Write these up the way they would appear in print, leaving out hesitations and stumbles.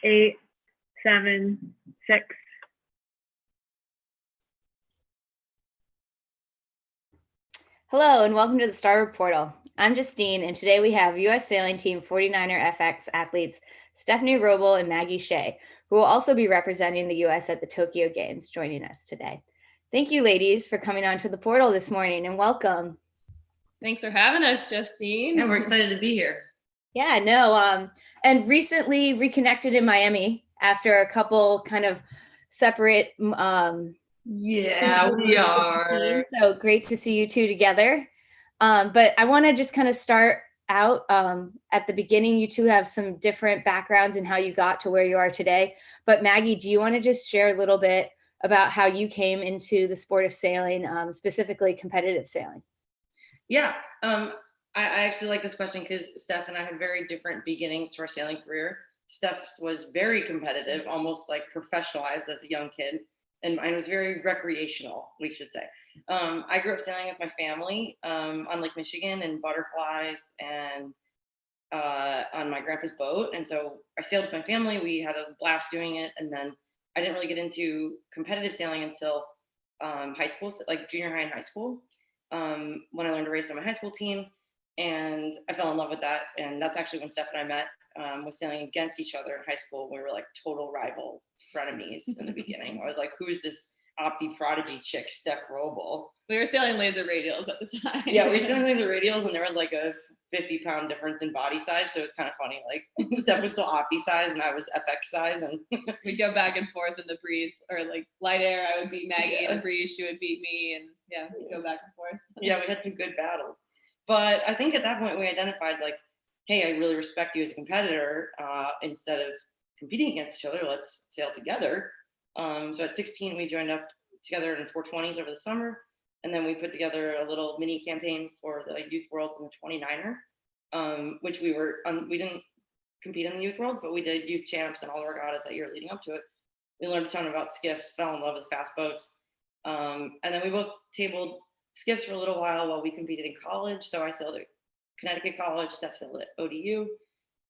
8, 7, 6. Hello and welcome to the Starboard Portal. I'm Justine, and today we have U.S. Sailing Team 49er FX athletes Stephanie Roble and Maggie Shea, who will also be representing the U.S. at the Tokyo Games, joining us today. Thank you, ladies, for coming onto the portal this morning, and welcome. Thanks for having us, Justine. Yeah, we're excited to be here. Yeah, no, and recently reconnected in Miami after a couple kind of separate. Yeah, we are. So great to see you two together. But I want to just kind of start out at the beginning. You two have some different backgrounds in how you got to where you are today. But Maggie, do you want to just share a little bit about how you came into the sport of sailing, specifically competitive sailing? Yeah, I actually like this question because Steph and I had very different beginnings to our sailing career. Steph's was very competitive, almost like professionalized as a young kid, and mine was very recreational, we should say. I grew up sailing with my family on Lake Michigan and butterflies and on my grandpa's boat. And so I sailed with my family. We had a blast doing it. And then I didn't really get into competitive sailing until high school, like junior high and high school, when I learned to race on my high school team. And I fell in love with that. And that's actually when Steph and I met, was sailing against each other in high school. We were like total rival frenemies in the beginning. I was like, who's this Opti prodigy chick, Steph Roble? We were sailing laser radials at the time. Yeah, we were sailing laser radials, and there was like a 50-pound difference in body size. So it was kind of funny. Like Steph was still Opti size and I was FX size. And we'd go back and forth in the breeze, or like light air, I would beat Maggie in the breeze, she would beat me. And we'd go back and forth. Yeah, we had some good battles. But I think at that point we identified like, hey, I really respect you as a competitor. Instead of competing against each other, let's sail together. So at 16, we joined up together in 420s over the summer. And then we put together a little mini campaign for the Youth Worlds and the 29er, which we didn't compete in the Youth Worlds, but we did Youth Champs and all the regattas that year leading up to it. We learned a ton about skiffs, fell in love with fast boats. And then we both tabled skiffs for a little while we competed in college. So I sailed at Connecticut College, Steph sailed at ODU.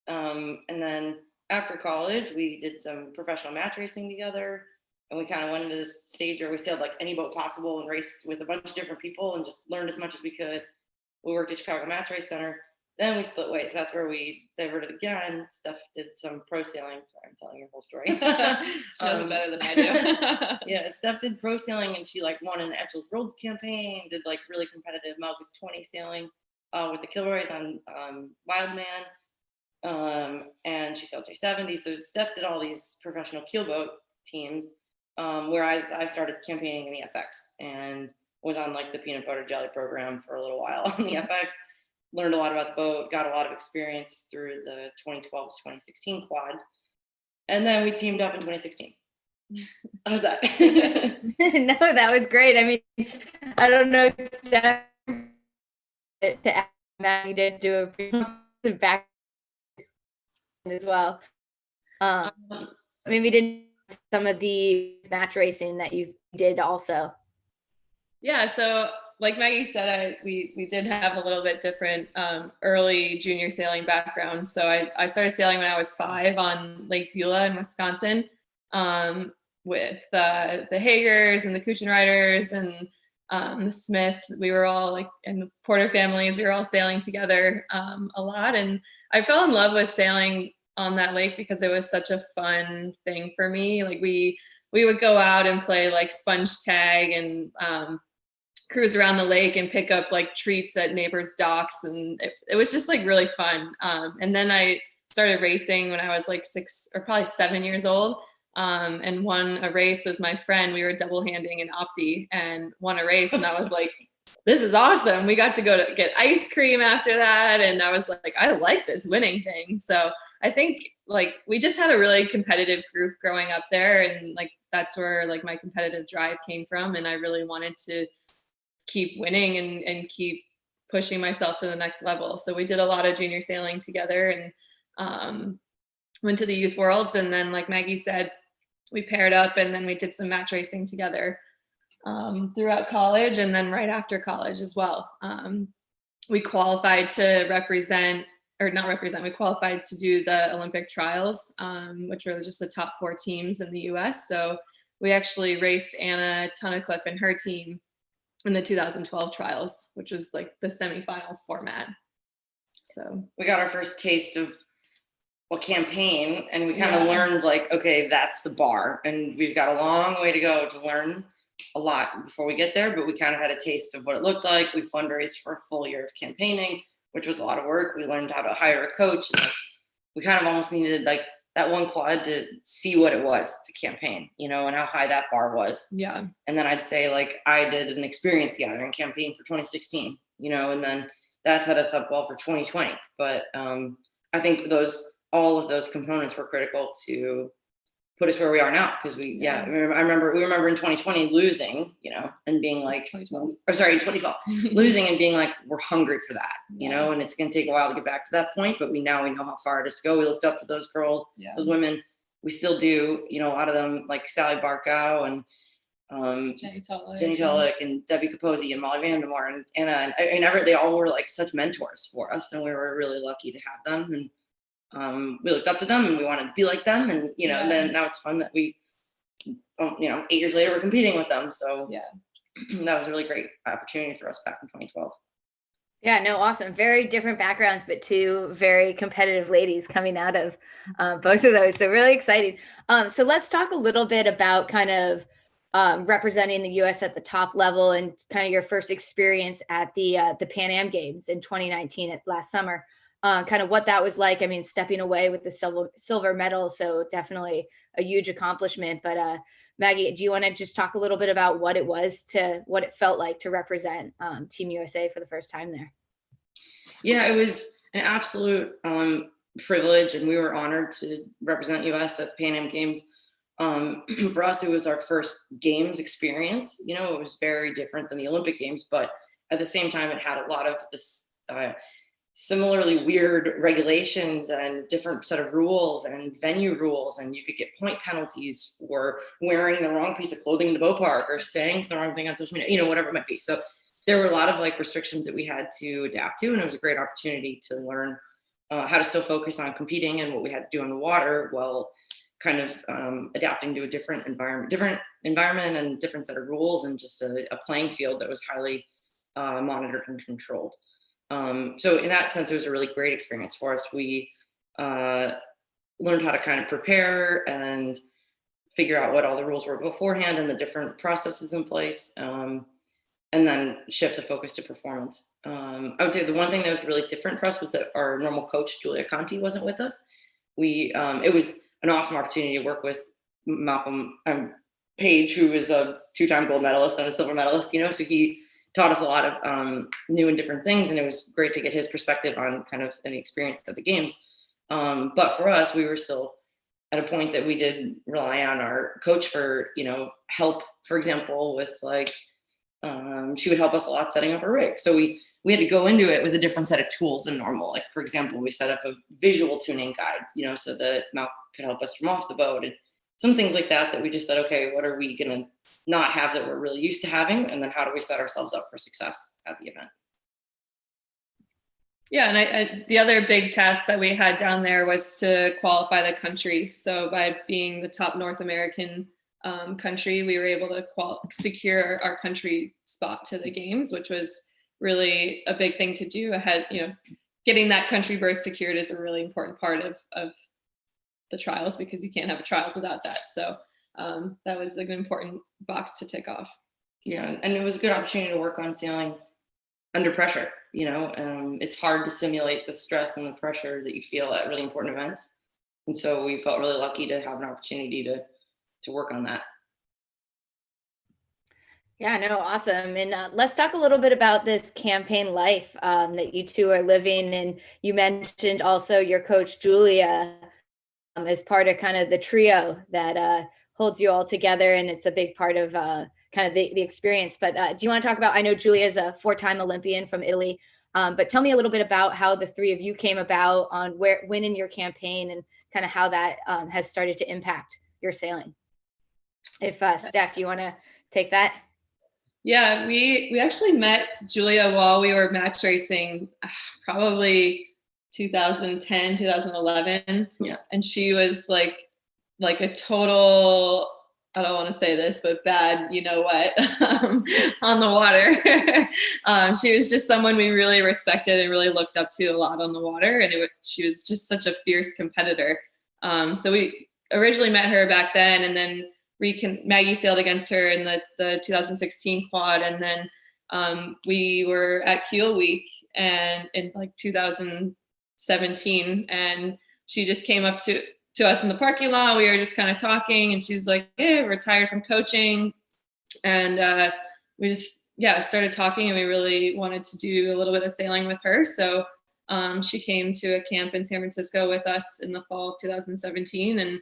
And then after college, we did some professional match racing together. And we kind of went into this stage where we sailed like any boat possible and raced with a bunch of different people and just learned as much as we could. We worked at Chicago Match Race Center. Then we split ways. That's where we diverted again. Steph did some pro sailing. Sorry, I'm telling your whole story. She knows it better than I do. Yeah, Steph did pro sailing and she like won an Etchells Worlds campaign, did like really competitive Malgus 20 sailing with the Kilroys on Wildman. And she sailed J70. So Steph did all these professional keelboat teams. Whereas I started campaigning in the FX and was on like the peanut butter jelly program for a little while on the FX, learned a lot about the boat, got a lot of experience through the 2012 to 2016 quad. And then we teamed up in 2016. How's that? No, that was great. I mean, I don't know if Steph to Maggie did do a back as well. I mean, we did some of the match racing that you did also. Yeah, so like Maggie said, we did have a little bit different early junior sailing background. So I started sailing when I was 5 on Lake Beulah in Wisconsin with the Hagers and the Cushing Riders and the Smiths. We were all like in the Porter families. We were all sailing together a lot, and I fell in love with sailing on that lake because it was such a fun thing for me. Like we would go out and play like sponge tag and cruise around the lake and pick up like treats at neighbors' docks, and it was just like really fun. And then I started racing when I was like 6 or probably 7 years old, and won a race with my friend. We were double handing an Opti and won a race, and I was like, this is awesome. We got to go to get ice cream after that. And I was like, I like this winning thing. So I think like we just had a really competitive group growing up there. And like, that's where like my competitive drive came from. And I really wanted to keep winning and keep pushing myself to the next level. So we did a lot of junior sailing together and went to the Youth Worlds. And then like Maggie said, we paired up and then we did some match racing together throughout college and then right after college as well. We qualified to represent we qualified to do the Olympic trials, which were just the top 4 teams in the US. So we actually raced Anna Tunnicliffe and her team in the 2012 trials, which was like the semifinals format. So we got our first taste of a campaign, and we kind of learned like, okay, that's the bar, and we've got a long way to go to learn a lot before we get there, but we kind of had a taste of what it looked like. We fundraised for a full year of campaigning, which was a lot of work. We learned how to hire a coach, and we kind of almost needed like that one quad to see what it was to campaign, you know, and how high that bar was. Yeah. And then I'd say like I did an experience gathering campaign for 2016, you know, and then that set us up well for 2020. But I think all of those components were critical to put us where we are now, because I remember in 2020 losing, you know, and being like, 2012 losing and being like, we're hungry for that, you know, and it's going to take a while to get back to that point, but we know how far it is to go. We looked up to those girls, those women. We still do, you know, a lot of them, like Sally Barkow and Jenny Tulloch and Debbie Capozzi and Molly Vandemore and Anna, and they all were like such mentors for us, and we were really lucky to have them. And we looked up to them and we wanted to be like them, and you know, and then now it's fun that we, you know, 8 years later we're competing with them. So that was a really great opportunity for us back in 2012. Yeah, no, awesome. Very different backgrounds, but 2 very competitive ladies coming out of both of those. So really exciting. So let's talk a little bit about kind of representing the U.S. at the top level and kind of your first experience at the Pan Am Games in 2019 last summer. Kind of what that was like. I mean, stepping away with the silver medal, so definitely a huge accomplishment. But Maggie, do you want to just talk a little bit about what it felt like to represent Team USA for the first time there? Yeah, it was an absolute privilege, and we were honored to represent US at the Pan Am Games. For us, it was our first games experience. You know, it was very different than the Olympic Games, but at the same time, it had a lot of this similarly weird regulations and different set of rules and venue rules, and you could get point penalties for wearing the wrong piece of clothing in the boat park or saying the wrong thing on social media, you know, whatever it might be. So there were a lot of like restrictions that we had to adapt to, and it was a great opportunity to learn how to still focus on competing and what we had to do in the water while kind of adapting to a different environment and different set of rules, and just a playing field that was highly monitored and controlled. So in that sense, it was a really great experience for us. We learned how to kind of prepare and figure out what all the rules were beforehand and the different processes in place, and then shift the focus to performance. I would say the one thing that was really different for us was that our normal coach, Julia Conti, wasn't with us. It was an awesome opportunity to work with Malcolm Page, who was a 2-time gold medalist and a silver medalist, you know, so he taught us a lot of new and different things, and it was great to get his perspective on kind of an experience at the games. But for us, we were still at a point that we did rely on our coach for, you know, help, for example, with like, she would help us a lot setting up a rig. So we had to go into it with a different set of tools than normal. Like, for example, we set up a visual tuning guide, you know, so that Malcolm could help us from off the boat, and some things like that we just said, okay, what are we going to not have that we're really used to having? And then how do we set ourselves up for success at the event? Yeah, and the other big task that we had down there was to qualify the country. So by being the top North American country, we were able to secure our country spot to the games, which was really a big thing to do ahead. You know, getting that country berth secured is a really important part of the trials, because you can't have trials without that. So that was like an important box to tick off. Yeah, and it was a good opportunity to work on sailing under pressure. You know, it's hard to simulate the stress and the pressure that you feel at really important events, and so we felt really lucky to have an opportunity to work on that. Yeah, no, awesome. And let's talk a little bit about this campaign life that you two are living. And you mentioned also your coach, Julia, as part of kind of the trio that holds you all together. And it's a big part of kind of the experience. But do you want to talk about, I know Julia is a 4-time Olympian from Italy, but tell me a little bit about how the 3 of you came about on winning your campaign and kind of how that has started to impact your sailing. If Steph, you want to take that? Yeah, we actually met Julia while we were match racing, probably 2010, 2011. Yeah. And she was like a total, I don't want to say this, but bad, you know what, on the water. She was just someone we really respected and really looked up to a lot on the water. And she was just such a fierce competitor. So we originally met her back then, and then Maggie sailed against her in the 2016 quad. And then we were at Keel Week and in like 2017, and she just came up to us in the parking lot. We were just kind of talking, and she's like, "Hey, I'm retired from coaching," and we just started talking, and we really wanted to do a little bit of sailing with her. So she came to a camp in San Francisco with us in the fall of 2017, and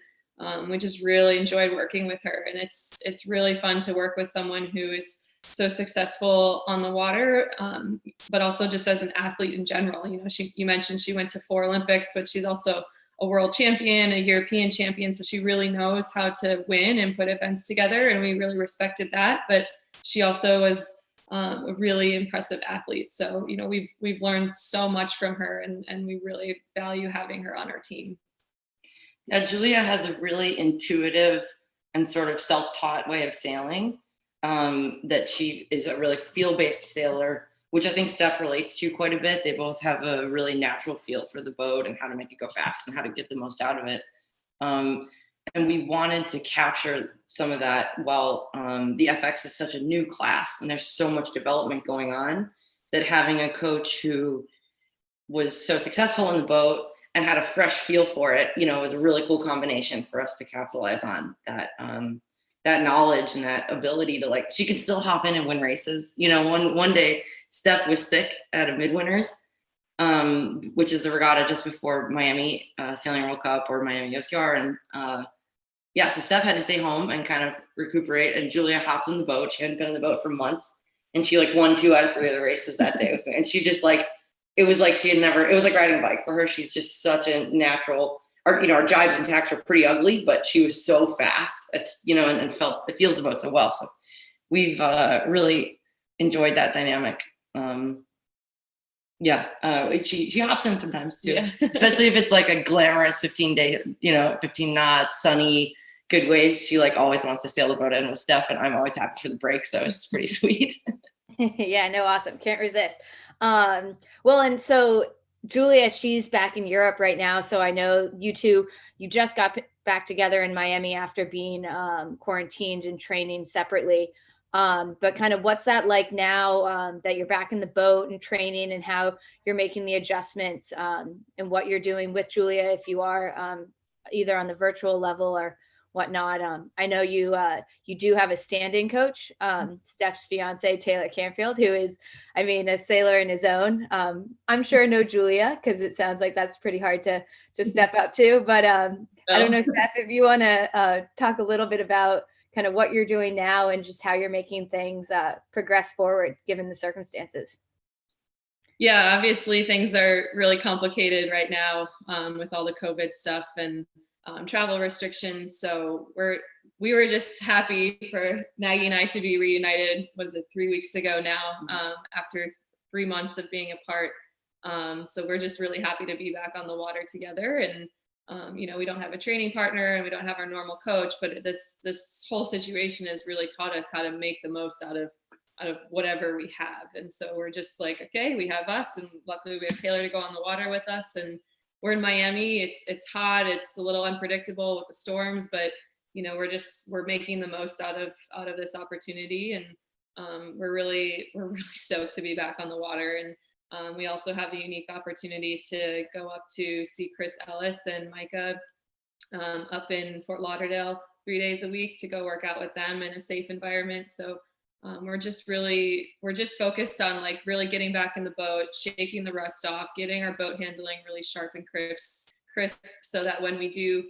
we just really enjoyed working with her. And it's really fun to work with someone who is so successful on the water, but also just as an athlete in general. You know, you mentioned she went to 4 Olympics, but she's also a world champion, a European champion. So she really knows how to win and put events together, and we really respected that. But she also was a really impressive athlete. So, you know, we've learned so much from her, and we really value having her on our team. Yeah, Julia has a really intuitive and sort of self-taught way of sailing. That she is a really feel-based sailor, which I think Steph relates to quite a bit. They both have a really natural feel for the boat and how to make it go fast and how to get the most out of it. And we wanted to capture some of that while the FX is such a new class and there's so much development going on, that having a coach who was so successful in the boat and had a fresh feel for it, you know, was a really cool combination for us to capitalize on that. That knowledge and that ability to, like, she could still hop in and win races. You know, one day Steph was sick at a midwinters, which is the regatta just before Miami Sailing World Cup or Miami OCR. And so Steph had to stay home and kind of recuperate. And Julia hopped in the boat. She hadn't been in the boat for months. And she like won 2 out of 3 of the races that day with me. And she just like, it was like it was like riding a bike for her. She's just such a natural. Our jibes and tacks were pretty ugly, but she was so fast. It's, you know, and it feels the boat so well. So we've really enjoyed that dynamic. She hops in sometimes too, especially if it's like a glamorous 15-day, 15 knots, sunny, good waves. She like always wants to sail the boat in with Steph, and I'm always happy for the break. So it's pretty sweet. Yeah, no, awesome. Can't resist. Well, and so Julia, she's back in Europe right now. So I know you just got back together in Miami after being quarantined and training separately. But kind of what's that like now that you're back in the boat and training, and how you're making the adjustments and what you're doing with Julia, if you are either on the virtual level or whatnot. I know you do have a stand-in coach, Steph's fiance, Taylor Canfield, who is, I mean, a sailor in his own. I'm sure no Julia, because it sounds like that's pretty hard to step up to. But I don't know, Steph, if you want to talk a little bit about kind of what you're doing now and just how you're making things progress forward given the circumstances. Yeah, obviously things are really complicated right now with all the COVID stuff and travel restrictions. So we were just happy for Maggie and I to be reunited. What is it, 3 weeks ago now, after 3 months of being apart. So we're just really happy to be back on the water together. And we don't have a training partner and we don't have our normal coach, but this whole situation has really taught us how to make the most out of whatever we have. And so we're just like, okay, we have us, and luckily we have Taylor to go on the water with us, and we're in Miami. It's hot. It's a little unpredictable with the storms, but we're making the most out of this opportunity, and we're really stoked to be back on the water. And we also have the unique opportunity to go up to see Chris Ellis and Micah up in Fort Lauderdale 3 days a week to go work out with them in a safe environment. So we're just focused on like really getting back in the boat, shaking the rust off, getting our boat handling really sharp and crisp, so that when we do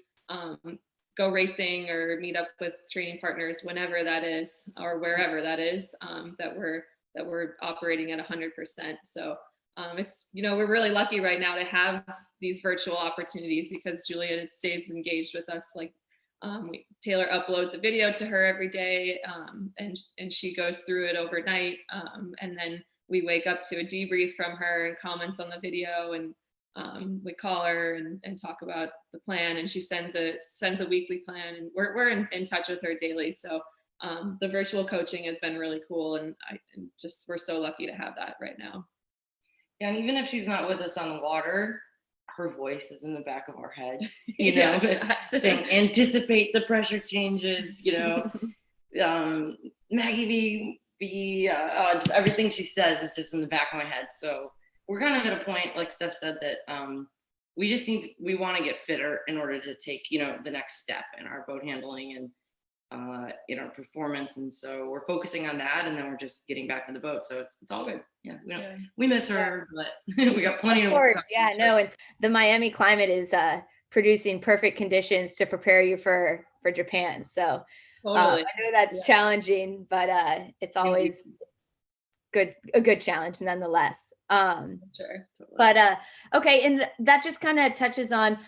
go racing or meet up with training partners, whenever that is or wherever that is, that we're operating at 100%. So it's, we're really lucky right now to have these virtual opportunities because Julia stays engaged with us. Like Taylor uploads a video to her every day, and she goes through it overnight. And then we wake up to a debrief from her and comments on the video. And we call her and talk about the plan, and she sends a weekly plan, and we're in touch with her daily. So the virtual coaching has been really cool, and we're so lucky to have that right now. Yeah, and even if she's not with us on the water, her voice is in the back of our heads, you know, saying anticipate the pressure changes, you know. Maggie just everything she says is just in the back of my head. So we're kind of at a point, like Steph said, that we want to get fitter in order to take, you know, the next step in our boat handling and in our performance. And so we're focusing on that, and then we're just getting back in the boat. So it's all good. Yeah, we miss her, but we got plenty of course. Yeah, no, and the Miami climate is producing perfect conditions to prepare you for Japan. So totally. I know that's challenging, but it's always a good challenge nonetheless. Sure. Totally. But okay, and that just kind of touches on.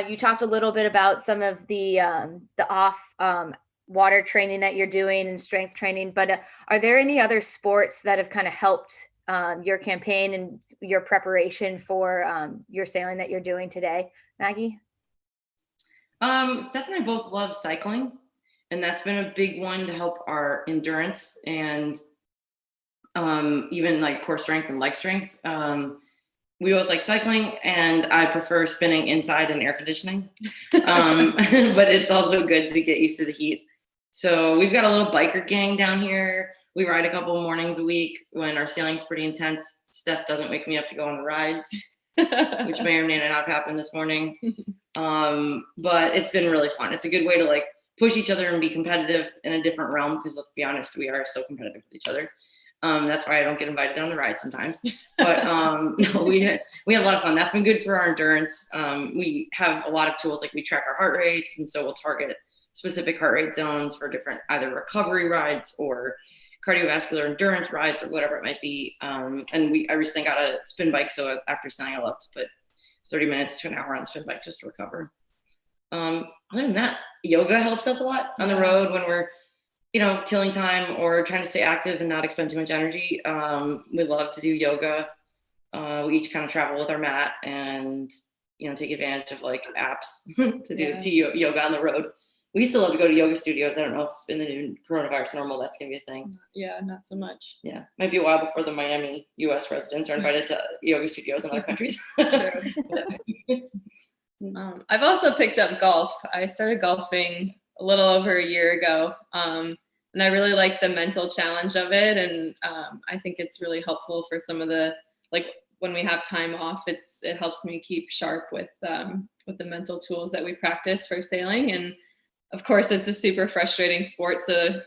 You talked a little bit about some of the off water training that you're doing and strength training, but are there any other sports that have kind of helped your campaign and your preparation for your sailing that you're doing today, Maggie? Steph and I both love cycling, and that's been a big one to help our endurance and even like core strength and leg strength. We both like cycling, and I prefer spinning inside in air conditioning. But it's also good to get used to the heat. So we've got a little biker gang down here. We ride a couple mornings a week when our sailing's pretty intense. Steph doesn't wake me up to go on the rides, which may or may not have happened this morning. But it's been really fun. It's a good way to like push each other and be competitive in a different realm, because let's be honest, we are so competitive with each other. That's why I don't get invited on the ride sometimes. But no, we have a lot of fun. That's been good for our endurance. We have a lot of tools, like we track our heart rates, and so we'll target specific heart rate zones for different either recovery rides or cardiovascular endurance rides or whatever it might be. And I recently got a spin bike, so after sailing, I love to put 30 minutes to an hour on the spin bike just to recover. Other than that, yoga helps us a lot on the road when we're, you know, killing time or trying to stay active and not expend too much energy. We love to do yoga. We each kind of travel with our mat and, you know, take advantage of like apps to do yoga on the road. We still love to go to yoga studios. I don't know if in the new coronavirus normal that's gonna be a thing. Yeah, not so much. Yeah, might be a while before the Miami U.S. residents are invited to yoga studios in other countries. I've also picked up golf. I started golfing a little over a year ago, and I really like the mental challenge of it. And I think it's really helpful for some of the, like when we have time off, it helps me keep sharp with the mental tools that we practice for sailing. And of course, it's a super frustrating sport, so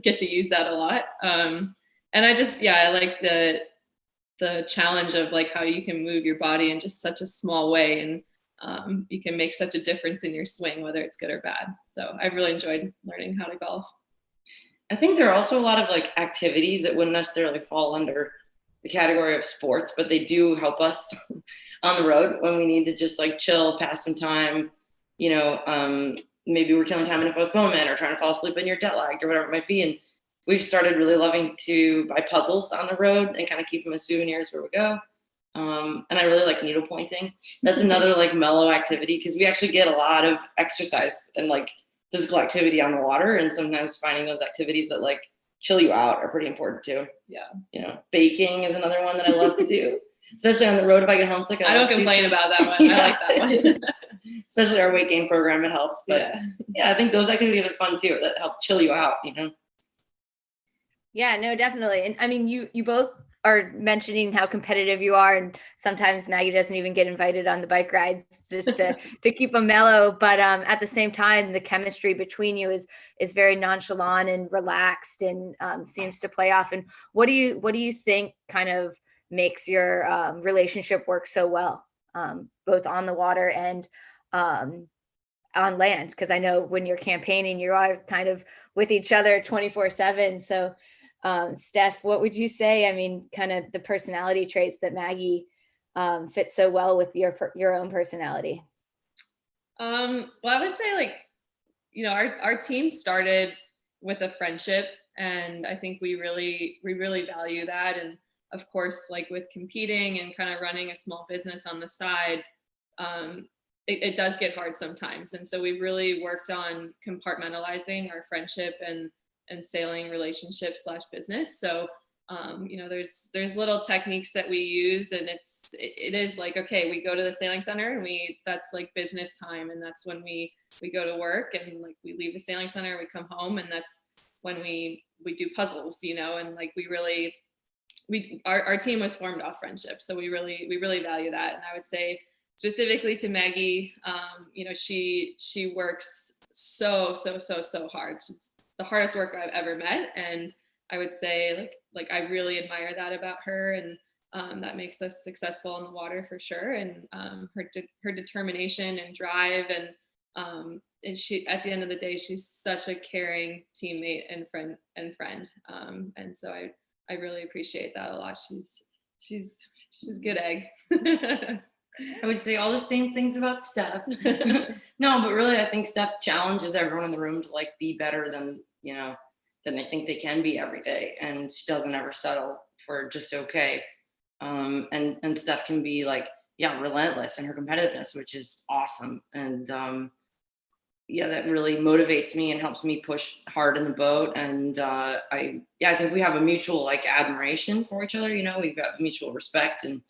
get to use that a lot. And I just, I like the challenge of like how you can move your body in just such a small way, and you can make such a difference in your swing, whether it's good or bad. So I've really enjoyed learning how to golf. I think there are also a lot of like activities that wouldn't necessarily fall under the category of sports, but they do help us on the road when we need to just like chill, pass some time, you know, maybe we're killing time in a postponement or trying to fall asleep and you're jet lagged or whatever it might be. And we've started really loving to buy puzzles on the road and kind of keep them as souvenirs where we go. And I really like needle pointing. That's another like mellow activity, because we actually get a lot of exercise and like physical activity on the water. And sometimes finding those activities that like chill you out are pretty important too. Yeah. You know, baking is another one that I love to do, especially on the road if I get homesick. I don't complain about that one. I like that one. Especially our weight gain program, it helps. But yeah, I think those activities are fun too, that help chill you out, you know? Yeah, no, definitely. And I mean, you both are mentioning how competitive you are, and sometimes Maggie doesn't even get invited on the bike rides just to keep them mellow. But at the same time, the chemistry between you is very nonchalant and relaxed, and seems to play off. And what do you think kind of makes your relationship work so well, both on the water and on land? Because I know when you're campaigning, you are kind of with each other 24/7. So Steph, what would you say? I mean, kind of the personality traits that Maggie fits so well with your own personality. Well, I would say, like, you know, our team started with a friendship, and I think we really value that. And of course, like with competing and kind of running a small business on the side, it does get hard sometimes. And so we really worked on compartmentalizing our friendship and sailing relationship / business. So, you know, there's little techniques that we use, and it is like, okay, we go to the sailing center and that's like business time. And that's when we go to work, and like we leave the sailing center, we come home, and that's when we do puzzles, you know, and like our team was formed off friendship. So we really value that. And I would say specifically to Maggie, you know, she works so hard. She's the hardest worker I've ever met. And I would say like I really admire that about her, and that makes us successful on the water for sure. And her determination and drive, and she, at the end of the day, she's such a caring teammate and friend. And so I really appreciate that a lot. She's a good egg. I would say all the same things about Steph. No, but really, I think Steph challenges everyone in the room to like be better than they think they can be every day, and she doesn't ever settle for just okay. And Steph can be like, relentless in her competitiveness, which is awesome. And that really motivates me and helps me push hard in the boat. And I think we have a mutual like admiration for each other. You know, we've got mutual respect, and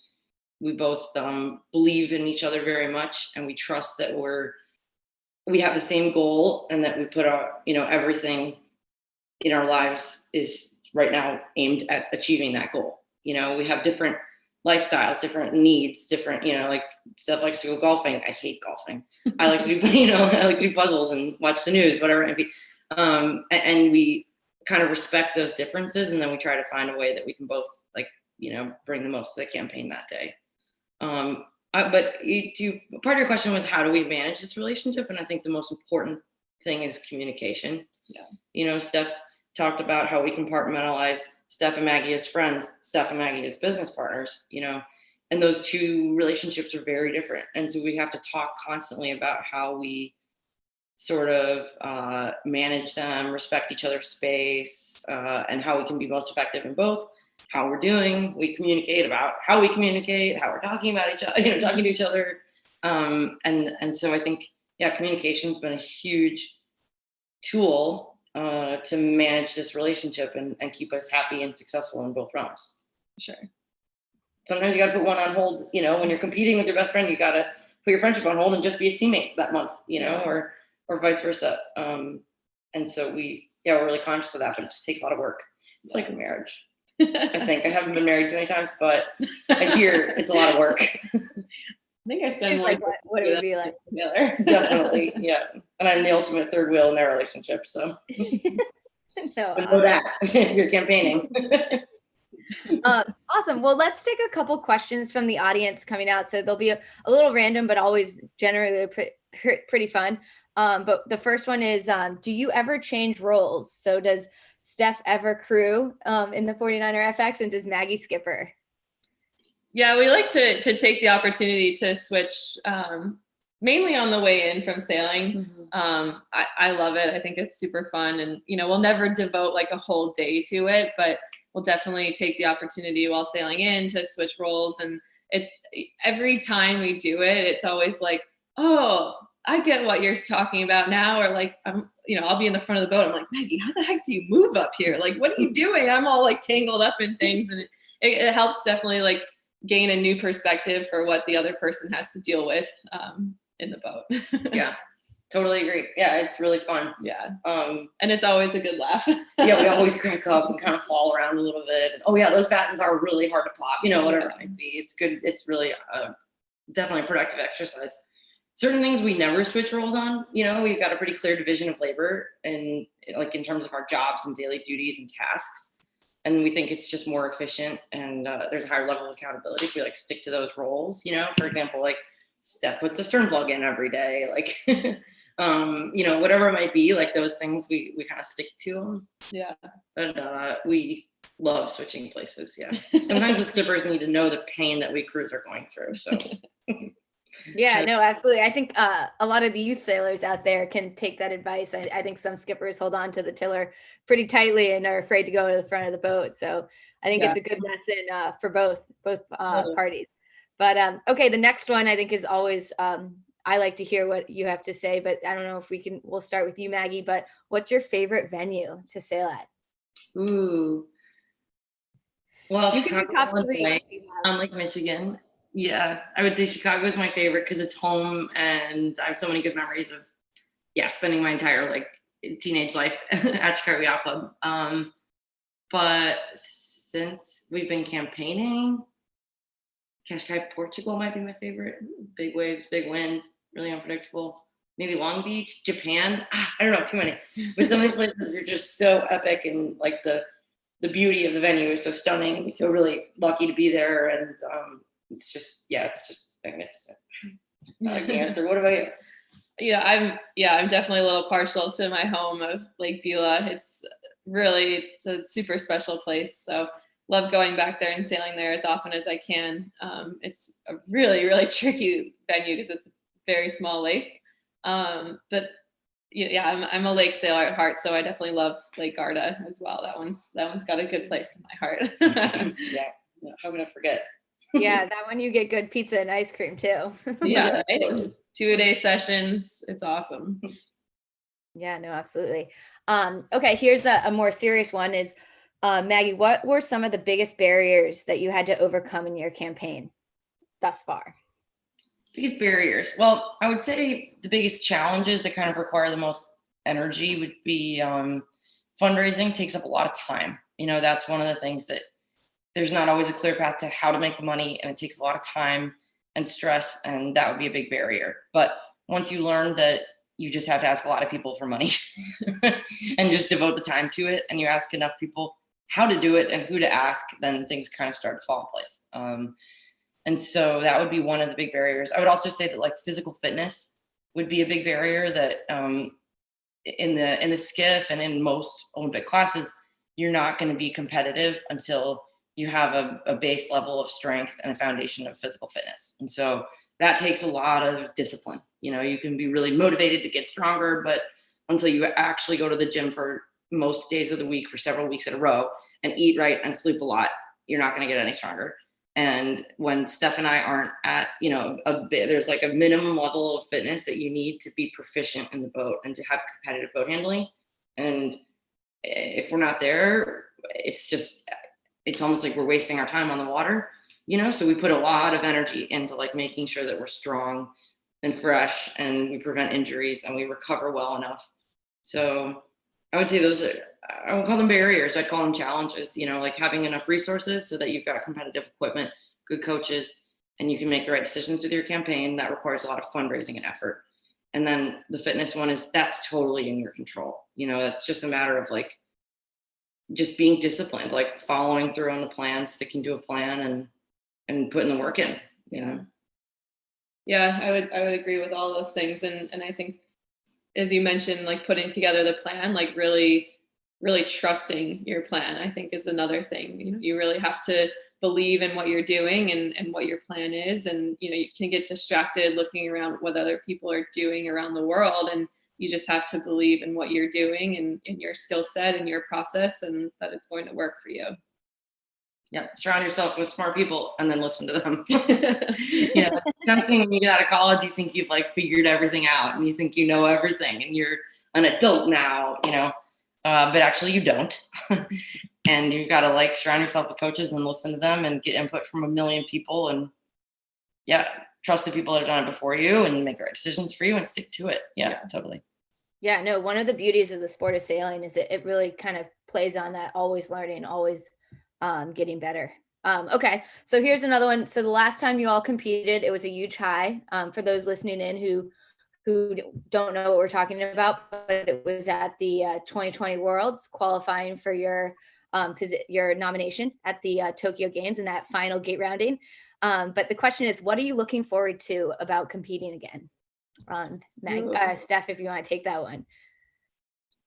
we both believe in each other very much, and we trust that we have the same goal, and that we put everything in our lives is right now aimed at achieving that goal. You know, we have different lifestyles, different needs, different, like Steph likes to go golfing. I hate golfing. I like to do, I like to do puzzles and watch the news, whatever it might be. And we kind of respect those differences, and then we try to find a way that we can both bring the most to the campaign that day. But part of your question was, how do we manage this relationship? And I think the most important thing is communication. Yeah. Steph talked about how we compartmentalize Steph and Maggie as friends, Steph and Maggie as business partners, and those two relationships are very different. And so we have to talk constantly about how we sort of manage them, respect each other's space, and how we can be most effective in both. How we're doing, we communicate about how we communicate, how we're talking about each other, talking to each other. And so I think, communication's been a huge tool to manage this relationship and keep us happy and successful in both realms. Sure. Sometimes you got to put one on hold, when you're competing with your best friend, you got to put your friendship on hold and just be a teammate that month, or vice versa. And so we're really conscious of that, but it just takes a lot of work. It's like a marriage. I think I haven't been married too many times, but I hear it's a lot of work. I think I spend like what it would be like together. Definitely, yeah. And I'm the ultimate third wheel in their relationship, so know that if you're campaigning. Awesome. Well, let's take a couple questions from the audience coming out. So they'll be a little random, but always generally pretty fun. But the first one is, do you ever change roles? So does Steph ever crew in the 49er FX, and does Maggie skipper? Yeah, we like to take the opportunity to switch mainly on the way in from sailing. Mm-hmm. I love it. I think it's super fun, and we'll never devote like a whole day to it, but we'll definitely take the opportunity while sailing in to switch roles. And it's every time we do it, it's always like, oh, I get what you're talking about now. Or like, I'll be in the front of the boat. I'm like, Maggie, how the heck do you move up here? Like, what are you doing? I'm all like tangled up in things. And it helps definitely like gain a new perspective for what the other person has to deal with in the boat. Yeah, totally agree. Yeah, it's really fun. Yeah. And it's always a good laugh. Yeah, we always crack up and kind of fall around a little bit. And, oh yeah, those battens are really hard to pop, whatever it might be. It's good. It's really definitely a productive exercise. Certain things we never switch roles on. We've got a pretty clear division of labor, and like in terms of our jobs and daily duties and tasks. And we think it's just more efficient, and there's a higher level of accountability if we like stick to those roles. For example, like Steph puts a stern plug in every day, like whatever it might be, like those things we kind of stick to them. Yeah. But we love switching places. Yeah. Sometimes the skippers need to know the pain that we crews are going through. So Yeah, no, absolutely. I think a lot of the youth sailors out there can take that advice. I think some skippers hold on to the tiller pretty tightly and are afraid to go to the front of the boat. So I think Yeah. it's a good lesson for both parties. But okay, the next one I think is always I like to hear what you have to say, but I don't know if we'll start with you, Maggie, but what's your favorite venue to sail at? Ooh. Well, You can do Chicago, top Illinois, three if you have. on Lake Michigan. Yeah, I would say Chicago is my favorite because it's home and I have so many good memories of, spending my entire like teenage life at Chicago Yacht Club. But since we've been campaigning, Cascais, Portugal might be my favorite. Big waves, big wind, really unpredictable. Maybe Long Beach, Japan. I don't know, too many. But some of these places are just so epic, and like the beauty of the venue is so stunning, and you feel really lucky to be there. And it's just magnificent. I like the answer. What about you? I'm definitely a little partial to my home of Lake Beulah. It's a super special place. So love going back there and sailing there as often as I can. It's a really, really tricky venue because it's a very small lake. But I'm a lake sailor at heart, so I definitely love Lake Garda as well. That one's got a good place in my heart. Yeah, how can I forget? Yeah, that one you get good pizza and ice cream too. Yeah, right? 2-a-day sessions. It's awesome. Yeah, no, absolutely. Okay, here's a more serious one is Maggie, what were some of the biggest barriers that you had to overcome in your campaign thus far? Biggest barriers. Well, I would say the biggest challenges that kind of require the most energy would be fundraising takes up a lot of time. That's one of the things that there's not always a clear path to how to make the money, and it takes a lot of time and stress, and that would be a big barrier. But once you learn that you just have to ask a lot of people for money and just devote the time to it, and you ask enough people how to do it and who to ask, then things kind of start to fall in place. And so that would be one of the big barriers. I would also say that like physical fitness would be a big barrier that in the skiff and in most Olympic classes, you're not going to be competitive until you have a base level of strength and a foundation of physical fitness. And so that takes a lot of discipline. You can be really motivated to get stronger, but until you actually go to the gym for most days of the week for several weeks in a row and eat right and sleep a lot, you're not going to get any stronger. And when Steph and I aren't at, there's like a minimum level of fitness that you need to be proficient in the boat and to have competitive boat handling. And if we're not there, it's almost like we're wasting our time on the water, so we put a lot of energy into like making sure that we're strong and fresh and we prevent injuries and we recover well enough. So I would say I won't call them barriers, I'd call them challenges, like having enough resources so that you've got competitive equipment, good coaches, and you can make the right decisions with your campaign. That requires a lot of fundraising and effort. And then the fitness one that's totally in your control. That's just a matter of like just being disciplined, like following through on the plan, sticking to a plan and putting the work in. Yeah, I would agree with all those things. And I think, as you mentioned, like putting together the plan, like really, really trusting your plan, I think is another thing. You really have to believe in what you're doing and what your plan is. And, you can get distracted looking around what other people are doing around the world. And you just have to believe in what you're doing and in your skill set and your process, and that it's going to work for you. Yeah, surround yourself with smart people and then listen to them. Something when you get out of college, you think you've like figured everything out and you think you know everything and you're an adult now, but actually you don't. And you've got to like surround yourself with coaches and listen to them and get input from a million people and trust the people that have done it before you and make the right decisions for you and stick to it. Yeah, totally. Yeah, no, one of the beauties of the sport of sailing is it really kind of plays on that always learning, always getting better. Okay, so here's another one. So the last time you all competed, it was a huge high. For those listening in who don't know what we're talking about, but it was at the 2020 Worlds, qualifying for your nomination at the Tokyo Games in that final gate rounding. But the question is, what are you looking forward to about competing again? Steph, if you want to take that one.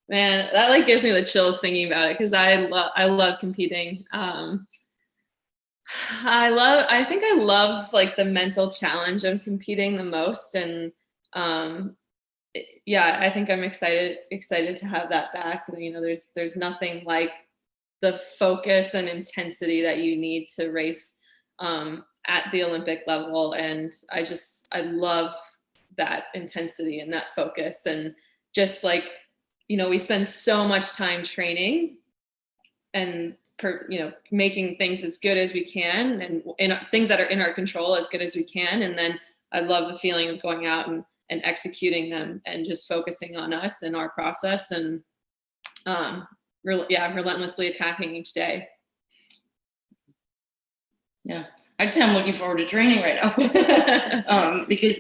Man, that like gives me the chills thinking about it because I love competing. I think I love like the mental challenge of competing the most. And yeah, I think I'm excited to have that back. You know, there's nothing like the focus and intensity that you need to race at the Olympic level. And I love that intensity and that focus. And just like, you know, we spend so much time training and making things as good as we can, and things that are in our control as good as we can. And then I love the feeling of going out and executing them and just focusing on us and our process, and relentlessly attacking each day. Yeah, I'd say I'm looking forward to training right now. Because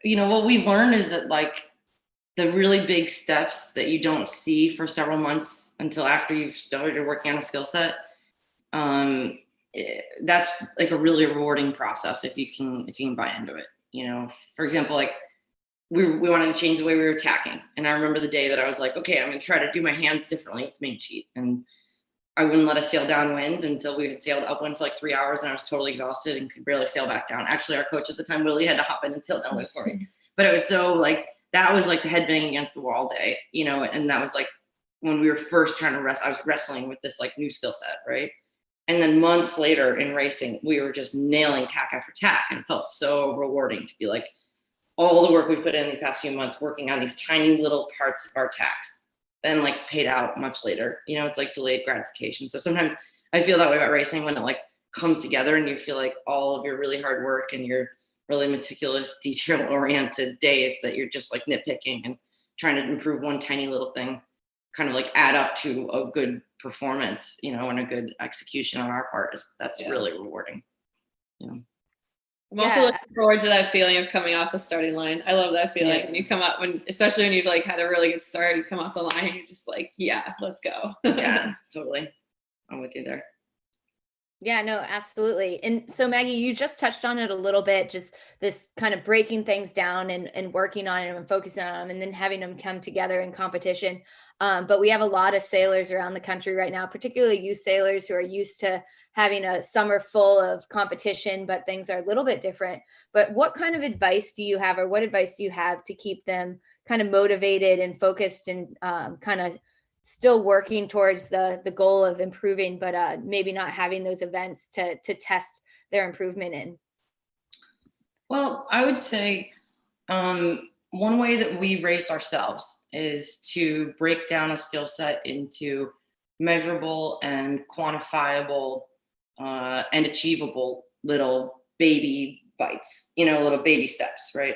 what we've learned is that like the really big steps that you don't see for several months until after you've started working on a skill set, that's like a really rewarding process if you can buy into it. You know, for example, like we wanted to change the way we were attacking, and I remember the day that I was like, okay, I'm gonna try to do my hands differently with the main sheet, and I wouldn't let us sail downwind until we had sailed upwind for like 3 hours, and I was totally exhausted and could barely sail back down. Actually, our coach at the time, Willie, had to hop in and sail downwind for me. But it was so like, that was like the head banging against the wall day, you know, and that was like when we were first trying to I was wrestling with this like new skill set, right? And then months later in racing, we were just nailing tack after tack, and it felt so rewarding to be like, all the work we put in these past few months working on these tiny little parts of our tacks then like paid out much later. You know, it's like delayed gratification. So sometimes I feel that way about racing, when it like comes together and you feel like all of your really hard work and your really meticulous, detail oriented days that you're just like nitpicking and trying to improve one tiny little thing kind of like add up to a good performance, you know, and a good execution on our part. That's really rewarding. You know. I'm also looking forward to that feeling of coming off the starting line. I love that feeling when you come up, especially when you've like had a really good start, you come off the line and you're just like, yeah, let's go. Yeah, totally. I'm with you there. Yeah, no, absolutely. And so Maggie, you just touched on it a little bit, just this kind of breaking things down and working on them and focusing on them and then having them come together in competition. But we have a lot of sailors around the country right now, particularly youth sailors who are used to having a summer full of competition, but things are a little bit different. But what kind of advice do you have, or what advice do you have to keep them kind of motivated and focused and kind of still working towards the goal of improving, but maybe not having those events to test their improvement in? Well, I would say one way that we race ourselves is to break down a skill set into measurable and quantifiable and achievable little baby bites, you know, little baby steps, right?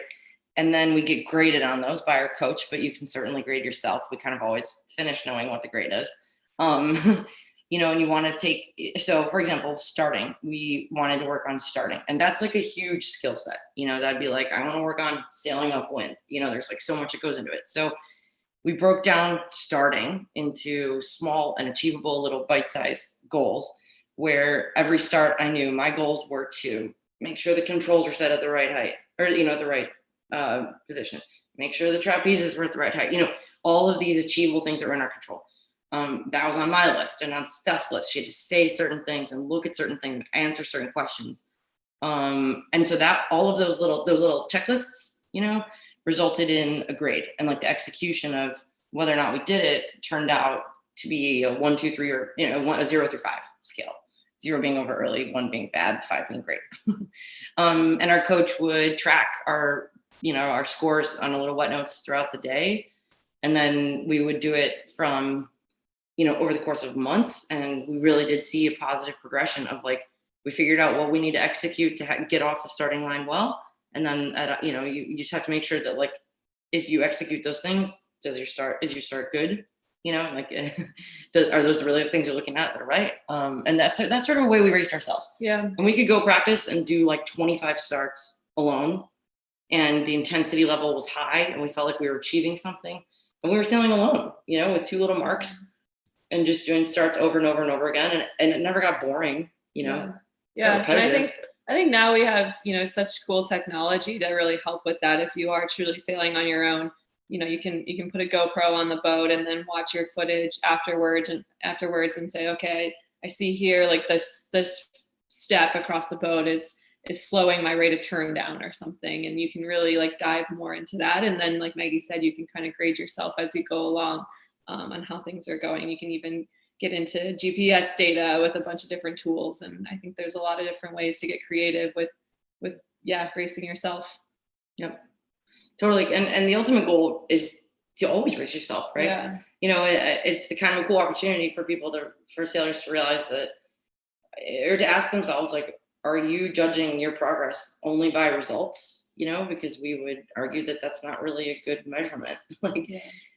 And then we get graded on those by our coach, but you can certainly grade yourself. We kind of always finish knowing what the grade is. You know, and you want to take, so for example, starting, we wanted to work on starting, and that's like a huge skill set. You know, that'd be like, I want to work on sailing upwind. You know, there's like so much that goes into it. So we broke down starting into small and achievable little bite-sized goals, where every start I knew my goals were to make sure the controls were set at the right height, or, you know, at the right position, make sure the trapezes were at the right height, you know, all of these achievable things that were in our control. That was on my list, and on Steph's list. She had to say certain things and look at certain things and answer certain questions. And so that all of those little checklists, you know, resulted in a grade, and like the execution of whether or not we did it turned out to be a 1, 2, 3, or, you know, a 0 through 5 scale. 0 being over early, 1 being bad, 5 being great. And our coach would track our scores on a little wet notes throughout the day. And then we would do it from, you know, over the course of months. And we really did see a positive progression of like, we figured out what we need to execute to get off the starting line well. And then, you know, you just have to make sure that like, if you execute those things, is your start good? You know, like, are those really the things you're looking at that are right? And that's sort of a way we raced ourselves. Yeah. And we could go practice and do like 25 starts alone, and the intensity level was high, and we felt like we were achieving something. And we were sailing alone, you know, with 2 little marks, and just doing starts over and over and over again, and it never got boring, you know. Yeah. And I think now we have, you know, such cool technology to really help with that. If you are truly sailing on your own, you know, you can put a GoPro on the boat and then watch your footage afterwards and say, okay, I see here like this step across the boat is slowing my rate of turn down or something. And you can really like dive more into that. And then like Maggie said, you can kind of grade yourself as you go along on how things are going. You can even get into GPS data with a bunch of different tools. And I think there's a lot of different ways to get creative with racing yourself. Yep. Totally. And the ultimate goal is to always race yourself, right? Yeah. It's the kind of cool opportunity for sailors to realize that, or to ask themselves, like, are you judging your progress only by results? Because we would argue that that's not really a good measurement. Like,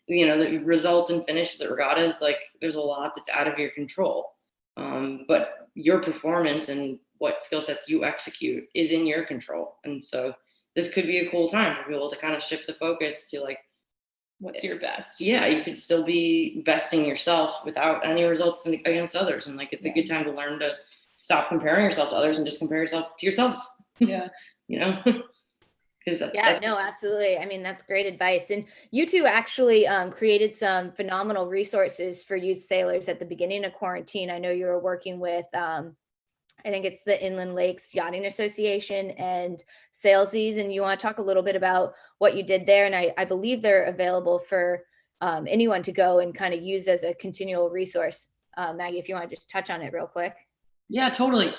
the results and finishes at regattas, like there's a lot that's out of your control. But your performance and what skill sets you execute is in your control. And so this could be a cool time for people to kind of shift the focus to like, what's your best? Yeah, you could still be besting yourself without any results against others. And like, it's a good time to learn to stop comparing yourself to others and just compare yourself to yourself. Yeah. Because that's no, absolutely. I mean, that's great advice. And you two actually created some phenomenal resources for youth sailors at the beginning of quarantine. I know you were working with, I think it's the Inland Lakes Yachting Association and Sailsies. And you want to talk a little bit about what you did there. And I believe they're available for anyone to go and kind of use as a continual resource. Maggie, if you want to just touch on it real quick. Yeah, totally.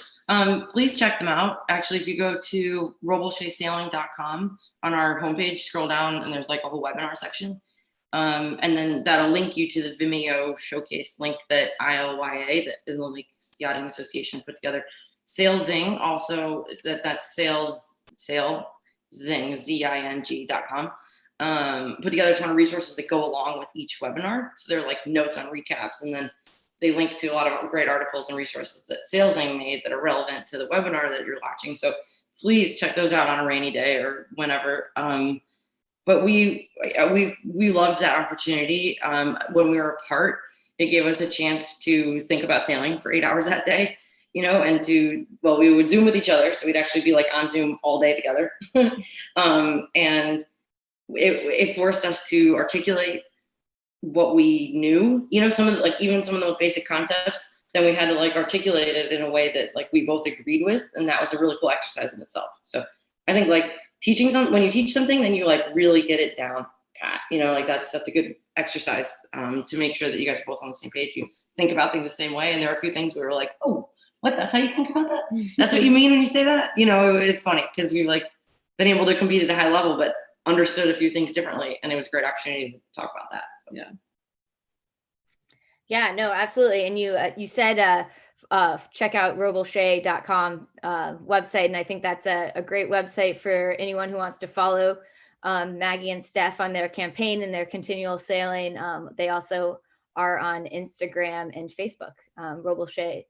Please check them out. Actually, if you go to robleshaysailing.com on our homepage, scroll down and there's like a whole webinar section. And then that'll link you to the Vimeo showcase link that ILYA, the Inland Lakes Yachting Association, put together. Sailzing also, that's sailzing, ZING.com. Put together a ton of resources that go along with each webinar. So they're like notes on recaps, and then they link to a lot of great articles and resources that Sailzing made that are relevant to the webinar that you're watching. So please check those out on a rainy day or whenever. But we loved that opportunity. When we were apart, it gave us a chance to think about sailing for 8 hours that day, and we would Zoom with each other. So we'd actually be like on Zoom all day together. And it forced us to articulate what we knew, some of the most basic concepts. Then we had to like articulate it in a way that like we both agreed with. And that was a really cool exercise in itself. So I think like when you teach something, then you like really get it down pat, like that's a good exercise to make sure that you guys are both on the same page. You think about things the same way. And there are a few things we were like, oh, what? That's how you think about that? That's what you mean when you say that? It's funny because we've like been able to compete at a high level, but understood a few things differently. And it was a great opportunity to talk about that. So. Yeah, no, absolutely. And you said check out robleshaye.com website. And I think that's a great website for anyone who wants to follow Maggie and Steph on their campaign and their continual sailing. They also are on Instagram and Facebook, Roble Shea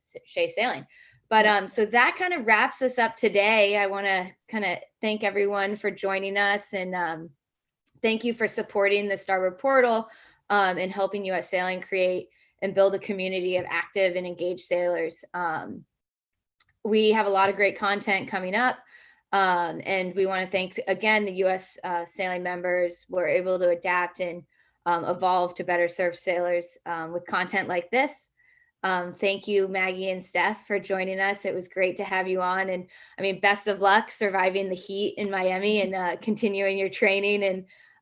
Sailing. But so that kind of wraps us up today. I want to kind of thank everyone for joining us, and thank you for supporting the Starboard Portal and helping US Sailing create and build a community of active and engaged sailors. We have a lot of great content coming up, and we want to thank again the US Sailing members. We're able to adapt and evolve to better serve sailors with content like this. Thank you, Maggie and Steph, for joining us. It was great to have you on. And I mean, best of luck surviving the heat in Miami and continuing your training.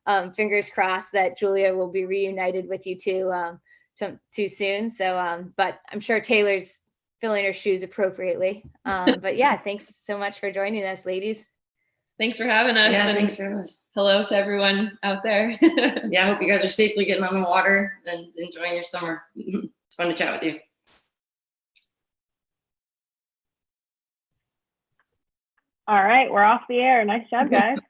And fingers crossed that Julia will be reunited with you too soon. So, but I'm sure Taylor's filling her shoes appropriately. But yeah, thanks so much for joining us, ladies. Thanks for having us. Yeah, and thanks for having us. Hello to everyone out there. Yeah, I hope you guys are safely getting on the water and enjoying your summer. It's fun to chat with you. All right, we're off the air. Nice job, guys.